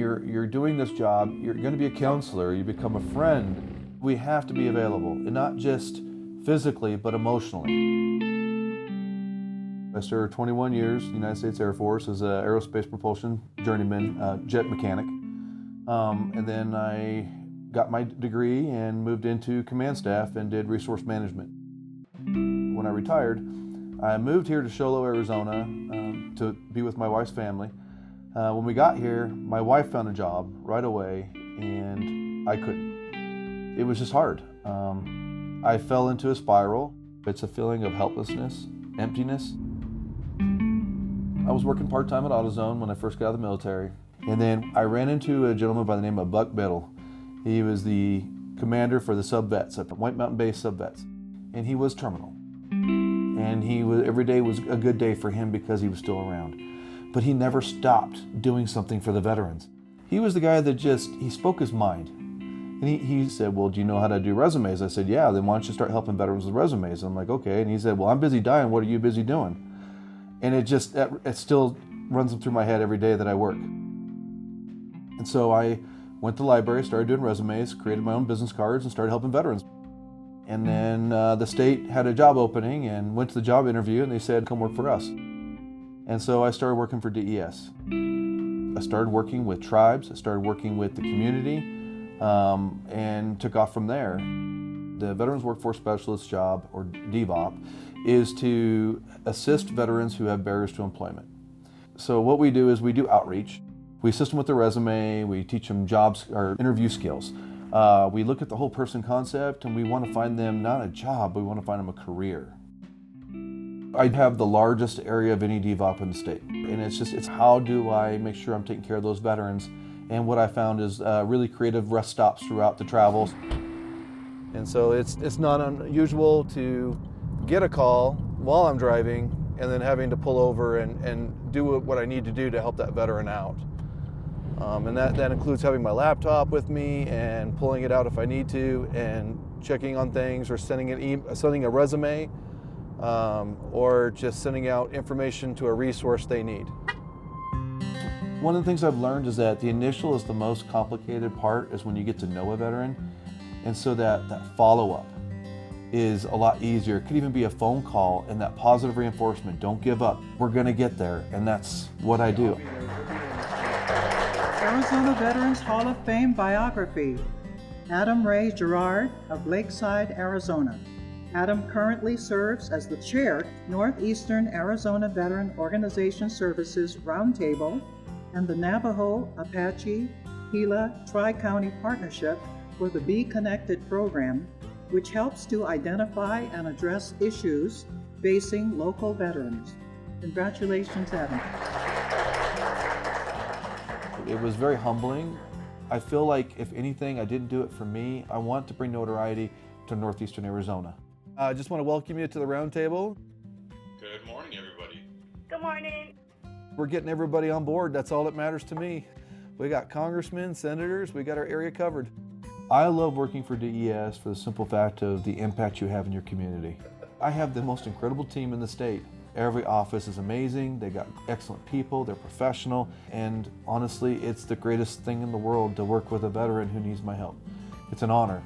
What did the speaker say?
you're doing this job, you're going to be a counselor, you become a friend. We have to be available, and not just physically, but emotionally. I served 21 years in the United States Air Force as an aerospace propulsion journeyman, jet mechanic. And then I got my degree and moved into command staff and did resource management. When I retired, I moved here to Show Low, Arizona to be with my wife's family. When we got here, my wife found a job right away and I couldn't. It was just hard. I fell into a spiral. It's a feeling of helplessness, emptiness. I was working part-time at AutoZone when I first got out of the military. And then I ran into a gentleman by the name of Buck Biddle. He was the commander for the sub-vets at White Mountain Base sub-vets. And he was terminal. And every day was a good day for him because he was still around. But he never stopped doing something for the veterans. He was the guy that he spoke his mind. And he said, well, do you know how to do resumes? I said, yeah, then why don't you start helping veterans with resumes? I'm like, okay. And he said, well, I'm busy dying. What are you busy doing? And it still runs through my head every day that I work. And so I went to the library, started doing resumes, created my own business cards, and started helping veterans. And then the state had a job opening and went to the job interview, and they said, come work for us. And so I started working for DES. I started working with tribes, I started working with the community, and took off from there. The Veterans Workforce Specialist job, or DVOP, is to assist veterans who have barriers to employment. So what we do is we do outreach. We assist them with their resume, we teach them jobs or interview skills. We look at the whole person concept, and we want to find them not a job, but we want to find them a career. I have the largest area of any DVOP in the state. And it's how do I make sure I'm taking care of those veterans? And what I found is really creative rest stops throughout the travels. And so it's not unusual to get a call while I'm driving and then having to pull over and do what I need to do to help that veteran out. And that includes having my laptop with me and pulling it out if I need to and checking on things or sending a resume or just sending out information to a resource they need. One of the things I've learned is that the initial is the most complicated part, is when you get to know a veteran. And so that follow-up is a lot easier. It could even be a phone call and that positive reinforcement. Don't give up. We're going to get there. And that's what I do. Arizona Veterans Hall of Fame biography. Adam Ray Gerard of Lakeside, Arizona. Adam currently serves as the chair, Northeastern Arizona Veteran Organization Services Roundtable and the Navajo, Apache, Gila Tri-County Partnership for the Be Connected program, which helps to identify and address issues facing local veterans. Congratulations, Adam. It was very humbling. I feel like, if anything, I didn't do it for me. I want to bring notoriety to Northeastern Arizona. I just want to welcome you to the roundtable. Good morning, everybody. Good morning. We're getting everybody on board. That's all that matters to me. We got congressmen, senators, we got our area covered. I love working for DES for the simple fact of the impact you have in your community. I have the most incredible team in the state. Every office is amazing, they got excellent people, they're professional, and honestly, it's the greatest thing in the world to work with a veteran who needs my help. It's an honor.